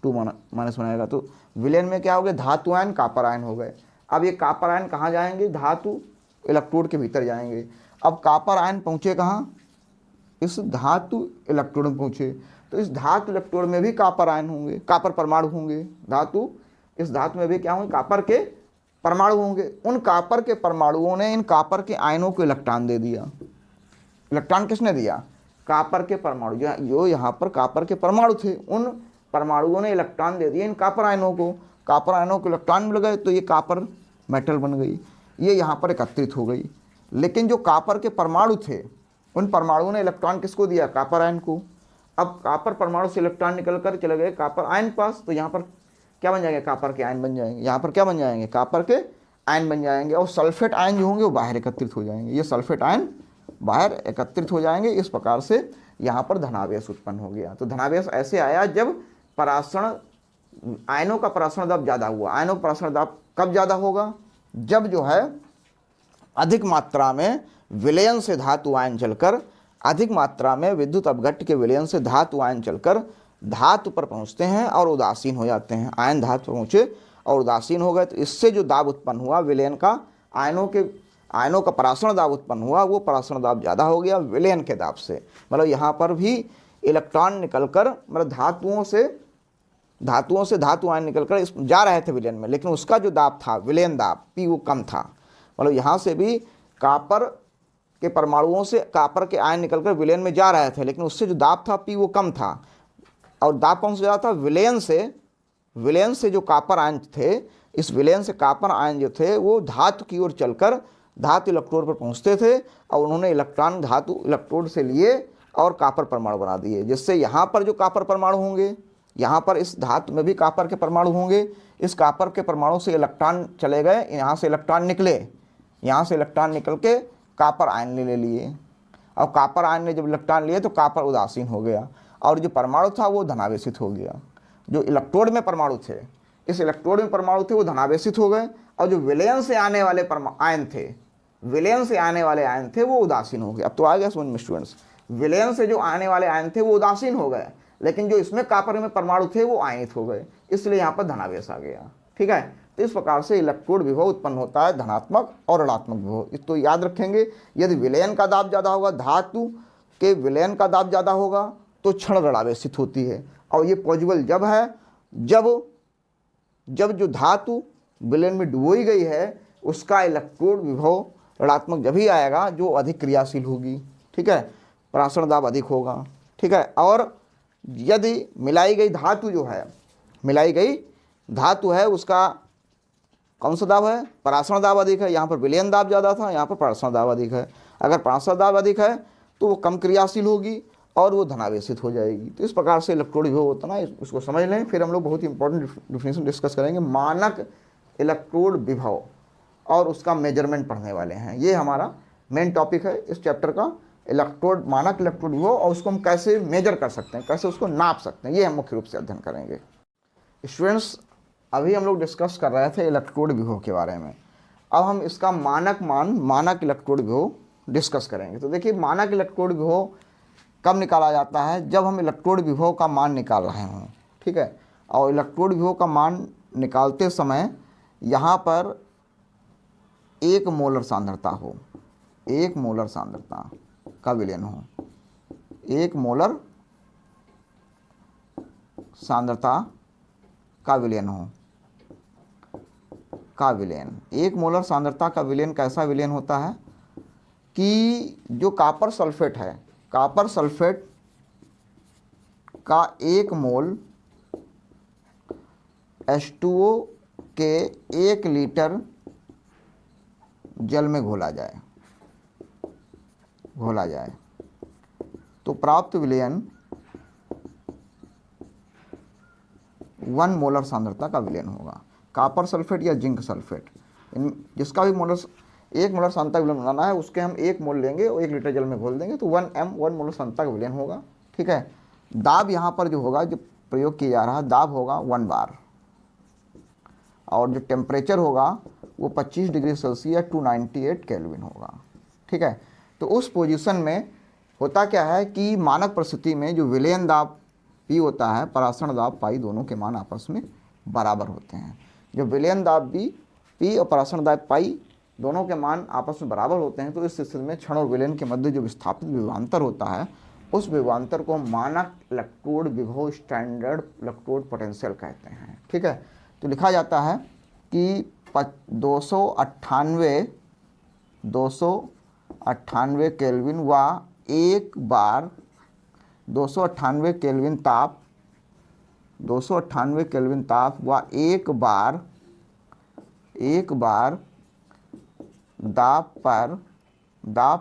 2- बनाएगा। तो विलयन में क्या हो गया? धातु आयन कॉपर आयन हो गए। अब ये कॉपर आयन कहाँ जाएंगे? धातु इलेक्ट्रोड के भीतर जाएंगे। अब कॉपर आयन पहुँचे कहाँ? इस धातु इलेक्ट्रोड में पहुँचे। तो इस धातु इलेक्ट्रोड में भी कॉपर आयन होंगे, कॉपर परमाणु होंगे। इस धातु में भी क्या होंगे? कॉपर के परमाणु होंगे। उन कॉपर के परमाणुओं ने इन कॉपर के आयनों को इलेक्ट्रॉन दे दिया। इलेक्ट्रॉन किसने दिया? कॉपर के परमाणु। जो यहाँ पर कॉपर के परमाणु थे, उन परमाणुओं ने इलेक्ट्रॉन दे दिए इन कॉपर आयनों को। कॉपर आयनों को इलेक्ट्रॉन मिल गए, तो ये कॉपर मेटल बन गई। ये यहाँ पर एकत्रित हो गई। लेकिन जो कॉपर के परमाणु थे, उन परमाणुओं ने इलेक्ट्रॉन किसको दिया? कॉपर आयन को। अब कॉपर परमाणु से इलेक्ट्रॉन निकल कर चले गए कॉपर आयन पास, तो यहाँ पर क्या बन जाएंगे? कॉपर के आयन बन जाएंगे। यहाँ पर क्या बन जाएंगे? कॉपर के आयन बन जाएंगे। और सल्फेट आयन जो होंगे वो बाहर एकत्रित हो जाएंगे। ये सल्फेट आयन बाहर एकत्रित हो जाएंगे। इस प्रकार से यहाँ पर धनावेश उत्पन्न हो गया। तो धनावेश ऐसे आया जब परासरण आयनों का परासरण दाब ज़्यादा हुआ। आयनों का परासरण दाब कब ज़्यादा होगा? जब जो है अधिक मात्रा में विलयन से धातु आयन चलकर, अधिक मात्रा में विद्युत अपघट्ट के विलयन से धातु आयन चलकर धातु पर पहुंचते हैं और उदासीन हो जाते हैं। आयन धातु पर पहुंचे और उदासीन हो गए, तो इससे जो दाब उत्पन्न हुआ विलयन का, आयनों का परासरण दाब उत्पन्न हुआ, वो परासरण दाब ज़्यादा हो गया विलयन के दाब से। मतलब यहाँ पर भी इलेक्ट्रॉन निकलकर, मतलब धातुओं से धातु आयन निकलकर जा रहे थे विलयन में, लेकिन उसका जो दाब था विलयन दाब P वो कम था। मतलब यहाँ से भी कॉपर के परमाणुओं से कॉपर के आयन निकलकर विलयन में जा रहे थे, लेकिन उससे जो दाब था P वो कम था। और दाब कौन से ज़्यादा था? विलयन से जो कॉपर आयन थे, इस विलयन से कॉपर आयन जो थे वो धातु की ओर चलकर धातु इलेक्ट्रोड पर पहुंचते थे, और उन्होंने इलेक्ट्रॉन धातु इलेक्ट्रोड से लिए और कॉपर परमाणु बना दिए। जिससे यहाँ पर जो कॉपर परमाणु होंगे, यहाँ पर इस धातु में भी कॉपर के परमाणु होंगे। इस कॉपर के परमाणु से इलेक्ट्रॉन चले गए, यहाँ से इलेक्ट्रॉन निकले, यहाँ से इलेक्ट्रॉन निकल के कॉपर आयन ले लिए। और कॉपर आयन ने जब इलेक्ट्रॉन लिए तो कॉपर उदासीन हो गया, और जो परमाणु था वो धनावेशित हो गया। जो इलेक्ट्रोड में परमाणु थे, इस इलेक्ट्रोड में परमाणु थे वो धनावेशित हो गए, और जो विलयन से आने वाले आयन थे वो उदासीन हो गए। अब तो आ गया समझ में स्टूडेंट्स? विलयन से जो आने वाले आयन थे वो उदासीन हो गए, लेकिन जो इसमें कॉपर में परमाणु थे वो आयनित हो गए, इसलिए यहाँ पर धनावेश आ गया। ठीक है, तो इस प्रकार से इलेक्ट्रोड विभव उत्पन्न होता है, धनात्मक और ऋणात्मक विभव। इसको याद रखेंगे। यदि विलयन का दाब ज़्यादा होगा, धातु के विलयन का दाब ज़्यादा होगा, तो क्षण ऋणावेशित होती है। और ये पॉसिबल जब है जब जो धातु विलयन में डुबोई गई है उसका इलेक्ट्रोड विभव ऋणात्मक जब ही आएगा जो अधिक क्रियाशील होगी। ठीक है, परासरण दाब अधिक होगा। ठीक है, और यदि मिलाई गई धातु है उसका कौन सा दाब है? परासरण दाब अधिक है। यहाँ पर विलयन दाब ज़्यादा था, यहाँ पर परासरण दाब अधिक है। अगर परासरण दाब अधिक है तो वो कम क्रियाशील होगी और वो धनावेशित हो जाएगी। तो इस प्रकार से इलेक्ट्रोड विभव होता ना, इसको समझ लें। फिर हम लोग बहुत ही इंपॉर्टेंट डिफिनेशन डिस्कस करेंगे, मानक इलेक्ट्रोड विभव, और उसका मेजरमेंट पढ़ने वाले हैं। ये हमारा मेन टॉपिक है इस चैप्टर का, मानक इलेक्ट्रोड विभव, और उसको हम कैसे मेजर कर सकते हैं, कैसे उसको नाप सकते हैं, ये हम मुख्य रूप से अध्ययन करेंगे। स्टूडेंट्स, अभी हम लोग डिस्कस कर रहे थे इलेक्ट्रोड विभव के बारे में। अब हम इसका मानक इलेक्ट्रोड विभव डिस्कस करेंगे। तो देखिए, मानक इलेक्ट्रोड विभव कब निकाला जाता है? जब हम इलेक्ट्रोड विभव का मान निकाल रहे हों। ठीक है, और इलेक्ट्रोड विभव का मान निकालते समय यहाँ पर 1 मोलर सांद्रता हो, 1 मोलर सांद्रता का विलयन हो, 1 मोलर सांद्रता का विलयन हो, का विलयन। 1 मोलर सांद्रता का विलयन कैसा विलयन होता है कि जो कॉपर सल्फेट है, कॉपर सल्फेट का 1 मोल H2O के 1 लीटर जल में घोला जाए तो प्राप्त विलयन 1 मोलर सांद्रता का विलयन होगा। कॉपर सल्फेट या जिंक सल्फेट, इन जिसका भी 1 मोलर सांद्रता का विलयन बनाना है, उसके हम 1 मोल लेंगे और 1 लीटर जल में घोल देंगे तो 1 मोलर सांद्रता का विलयन होगा। ठीक है। दाब यहाँ पर जो होगा, जो प्रयोग किया जा रहा है, दाब होगा 1 बार, और जो टेम्परेचर होगा वो 25 डिग्री सेल्सियस 298 केल्विन होगा। ठीक है। तो उस पोजीशन में होता क्या है कि मानक परिस्थिति में जो विलयन दाब P होता है, परासरण दाब पाई, दोनों के मान आपस में बराबर होते हैं। जो विलयन दाब भी P और परासरण दाब पाई दोनों के मान आपस में बराबर होते हैं, तो इस स्थिति में क्षण और विलयन के मध्य जो विस्थापित विभवांतर होता है, उस विभवांतर को मानक इलेक्ट्रोड विभव, स्टैंडर्ड इलेक्ट्रोड पोटेंशियल कहते हैं। ठीक है। तो लिखा जाता है कि 298 केल्विन व 1 बार 298 केल्विन ताप व 1 बार दाब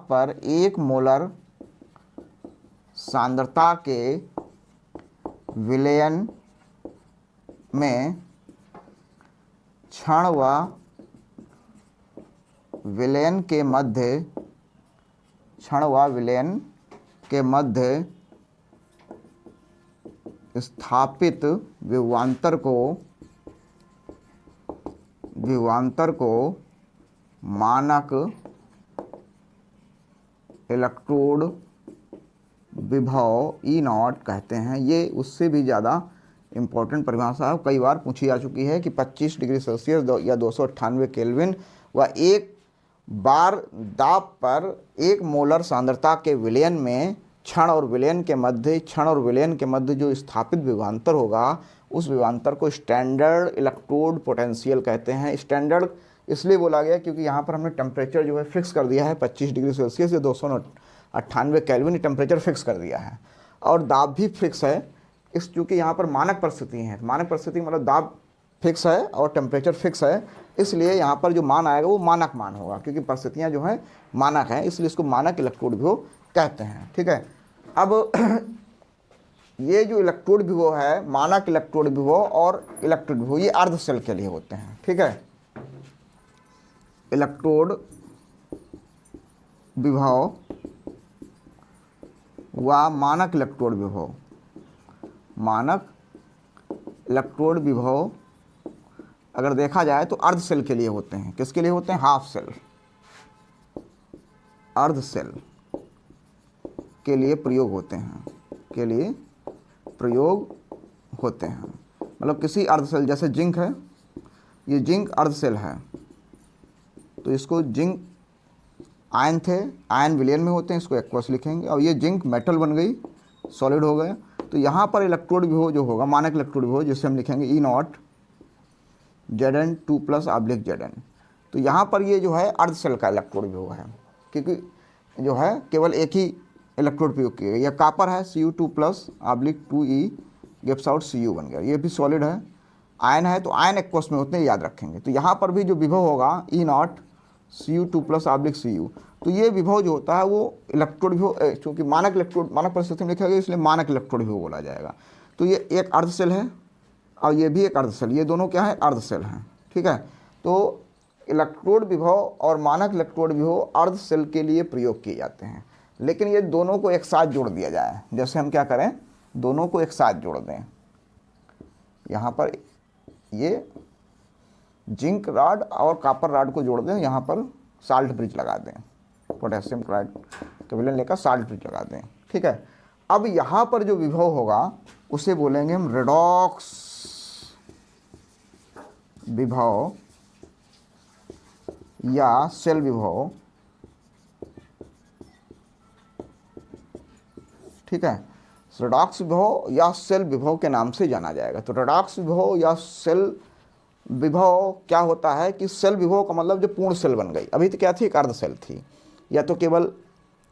पर 1 मोलर सांद्रता के विलयन में क्षण व विलयन के मध्य स्थापित विभवांतर को मानक इलेक्ट्रोड विभव E0 कहते हैं। ये उससे भी ज़्यादा इम्पोर्टेंट परिभाषा है, कई बार पूछी जा चुकी है कि 25 डिग्री सेल्सियस या 298 केल्विन व 1 बार दाब पर 1 मोलर सांद्रता के विलयन में क्षण और विलयन के मध्य जो स्थापित विभवांतर होगा, उस विभवांतर को स्टैंडर्ड इलेक्ट्रोड पोटेंशियल कहते हैं। स्टैंडर्ड इसलिए बोला गया क्योंकि यहाँ पर हमने टेम्परेचर जो है फिक्स कर दिया है 25 डिग्री सेल्सियस या 298 केल्विन टेम्परेचर फिक्स कर दिया है, और दाब भी फिक्स है। इस चूँकि यहाँ पर मानक परिस्थिति है, मानक परिस्थिति मतलब दाब फिक्स है और टेम्परेचर फिक्स है, इसलिए यहाँ पर जो मान आएगा वो मानक मान होगा, क्योंकि परिस्थितियाँ जो हैं मानक हैं, इसलिए इसको मानक इलेक्ट्रोड विभव कहते हैं। ठीक है। अब ये जो इलेक्ट्रोड विभव है, मानक इलेक्ट्रोड विभव और इलेक्ट्रोड विभव, ये अर्ध सेल के लिए होते हैं। ठीक है। इलेक्ट्रोड विभव व मानक इलेक्ट्रोड विभव अगर देखा जाए तो अर्ध सेल के लिए होते हैं। किसके लिए होते हैं? हाफ सेल, अर्ध सेल के लिए प्रयोग होते हैं। मतलब किसी अर्ध सेल, जैसे जिंक है, ये जिंक अर्ध सेल है, तो इसको जिंक आयन थे, आयन विलयन में होते हैं, इसको एक्वस लिखेंगे, और ये जिंक मेटल बन गई, सॉलिड हो गया, तो यहाँ पर इलेक्ट्रोड विभव जो होगा, मानक इलेक्ट्रोड विभव, जिसे हम लिखेंगे E0 Zn 2+/ Zn। तो यहाँ पर ये जो है अर्ध सेल का इलेक्ट्रोड विभव है, क्योंकि जो है केवल एक ही इलेक्ट्रोड प्रयोग किया गया। यह कॉपर है, Cu2+/2e गिव्स आउट Cu बन गया, ये भी सॉलिड है। आयन है तो आयन एक्वस में होते हैं, याद रखेंगे। तो यहाँ पर भी जो विभव होगा E0 Cu2+/Cu, तो ये विभव जो होता है वो इलेक्ट्रोड विभव, चूँकि मानक परिस्थिति में लिखा गया इसलिए मानक इलेक्ट्रोड विभव बोला जाएगा। तो ये एक अर्ध सेल है और ये भी एक अर्ध सेल, ये दोनों क्या है? अर्ध सेल हैं। ठीक है। तो इलेक्ट्रोड विभव और मानक इलेक्ट्रोड विभव अर्ध सेल के लिए प्रयोग किए जाते हैं, लेकिन ये दोनों को एक साथ जोड़ दिया जाए। जैसे हम क्या करें, दोनों को एक साथ जोड़ दें। यहाँ पर ये जिंक रॉड और कॉपर रॉड को जोड़ दें, यहाँ पर साल्ट ब्रिज लगा दें, पोटेशियम क्लोराइड का विलयन लेकर साल्ट ब्रिज लगा दें। ठीक है। अब यहाँ पर जो विभव होगा उसे बोलेंगे हम रेडॉक्स विभव या सेल विभव, ठीक है, रेडॉक्स विभव या सेल विभव के नाम से जाना जाएगा। तो रेडॉक्स विभव या सेल विभव क्या होता है कि सेल विभव का मतलब जो पूर्ण सेल बन गई। अभी तो क्या थी, एक अर्ध सेल थी, या तो केवल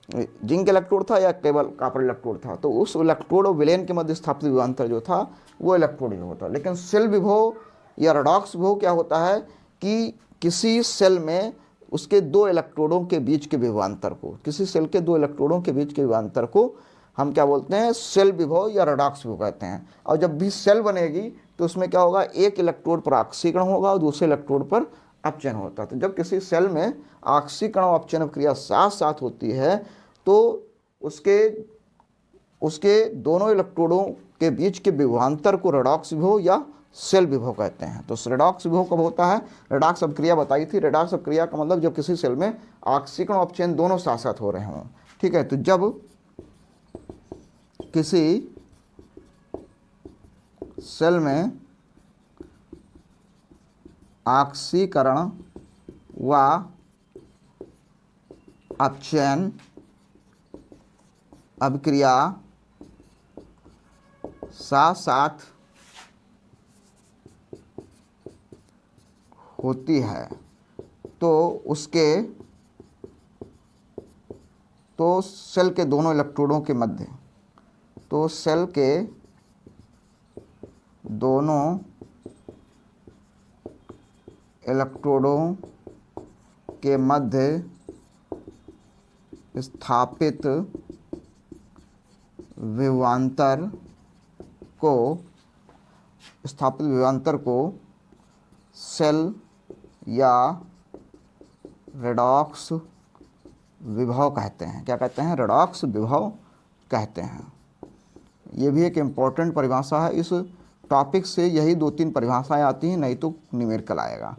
जिंक इलेक्ट्रोड था या केवल कॉपर इलेक्ट्रोड था, तो उस इलेक्ट्रोड और विलेन के मध्य स्थापित विभवांतर जो था वो इलेक्ट्रोड विभव था। लेकिन सेल विभव या रेडॉक्स विभव क्या होता है कि किसी सेल में उसके दो इलेक्ट्रोडों के बीच के विभवांतर को, किसी सेल के दो इलेक्ट्रोडों के बीच के विभवांतर को हम क्या बोलते हैं, सेल विभव या रेडॉक्स विभव कहते हैं। और जब भी सेल बनेगी तो उसमें क्या होगा, एक इलेक्ट्रोड पर ऑक्सीकरण होगा और दूसरे इलेक्ट्रोड पर अपचयन होता है। तो जब किसी सेल में ऑक्सीकरण और अपचयन क्रिया साथ साथ होती है तो उसके दोनों इलेक्ट्रोडों के बीच के विभवांतर को रेडॉक्स विभव या सेल विभव कहते हैं। तो रेडॉक्स विभव कब होता है, रेडॉक्स अपक्रिया बताई थी। रेडॉक्स अपक्रिया का मतलब जब किसी सेल में ऑक्सीकरण और अपचयन दोनों साथ साथ हो रहे हों, ठीक है। तो जब किसी सेल में ऑक्सीकरण व अपचयन अभिक्रिया साथ साथ होती है तो सेल के दोनों इलेक्ट्रोडों के मध्य, तो सेल के दोनों इलेक्ट्रोडों के मध्य स्थापित विभवांतर को सेल या रेडॉक्स विभव कहते हैं। क्या कहते हैं, रेडॉक्स विभव कहते हैं। ये भी एक इम्पॉर्टेंट परिभाषा है। इस टॉपिक से यही 2-3 परिभाषाएं आती हैं, नहीं तो न्यूमेरिकल आएगा।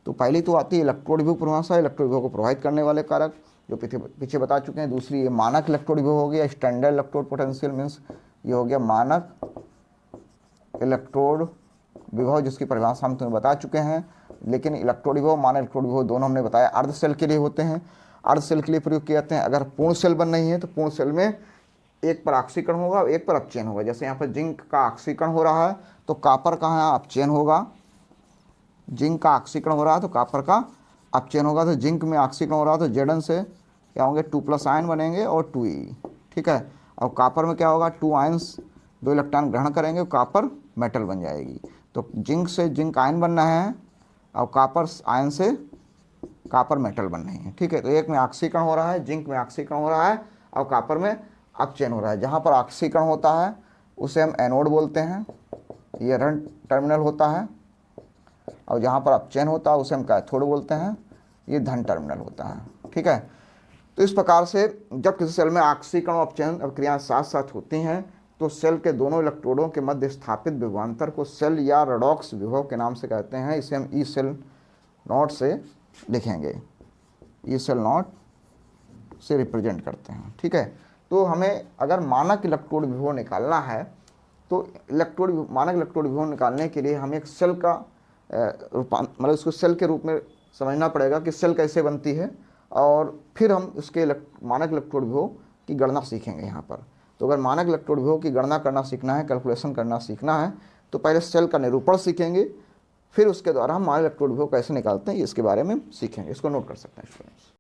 तो पहली तो आती है इलेक्ट्रोड विभव परिभाषा, इलेक्ट्रोड विभव को प्रभावित करने वाले कारक जो पीछे बता चुके हैं। दूसरी ये मानक इलेक्ट्रोड विभव हो गया, स्टैंडर्ड इलेक्ट्रोड पोटेंशियल मीन्स ये हो गया मानक इलेक्ट्रोड विभव, जिसकी परिभाषा हम तुम्हें बता चुके हैं। लेकिन इलेक्ट्रोड विभव, मानक इलेक्ट्रोड विभव दोनों हमने बताया अर्ध सेल के लिए होते हैं। अर्ध सेल के लिए प्रयोग किए जाते हैं। अगर पूर्ण सेल बन रही है तो पूर्ण सेल में एक पर ऑक्सीकरण होगा, एक पर अपचयन होगा। जैसे यहाँ पर जिंक का ऑक्सीकरण हो रहा है तो कॉपर का यहाँ अपचयन होगा। जिंक का ऑक्सीकरण हो रहा है तो कॉपर का अपचयन होगा। तो जिंक में ऑक्सीकरण हो रहा है तो Zn से क्या होंगे, 2+ आयन बनेंगे और 2E, ठीक है। और कॉपर में क्या होगा, 2 आयन्स 2 इलेक्ट्रॉन ग्रहण करेंगे, कॉपर मेटल बन जाएगी। तो जिंक से जिंक आयन बनना है और कॉपर आयन से कॉपर मेटल बन रही है, ठीक है। तो एक में ऑक्सीकरण हो रहा है, जिंक में ऑक्सीकरण हो रहा है और कॉपर में अपचयन हो रहा है। जहाँ पर ऑक्सीकरण होता है उसे हम एनोड बोलते हैं, ये ऋण टर्मिनल होता है। और जहाँ पर अपचयन होता है उसे हम कैथोड बोलते हैं, ये धन टर्मिनल होता है, ठीक है। तो इस प्रकार से जब किसी सेल में ऑक्सीकरण और अपचयन अभिक्रियाएं साथ साथ होती हैं तो सेल के दोनों इलेक्ट्रोडों के मध्य स्थापित विभवांतर को सेल या रेडॉक्स विभव के नाम से कहते हैं। इसे हम ई सेल नॉट से लिखेंगे, ई सेल नॉट से रिप्रेजेंट करते हैं, ठीक है। तो हमें अगर मानक इलेक्ट्रोड विभव निकालना है तो मानक इलेक्ट्रोड विभव निकालने के लिए हमें एक सेल का मतलब इसको सेल के रूप में समझना पड़ेगा कि सेल कैसे बनती है, और फिर हम इसके मानक इलेक्ट्रोड विभव की गणना सीखेंगे यहाँ पर। तो अगर मानक इलेक्ट्रोड विभव की गणना करना सीखना है, कैलकुलेशन करना सीखना है, तो पहले सेल का निरूपण सीखेंगे, फिर उसके द्वारा हम मानक इलेक्ट्रोड विभव कैसे निकालते हैं इसके बारे में सीखेंगे। इसको नोट कर सकते हैं स्टूडेंट्स।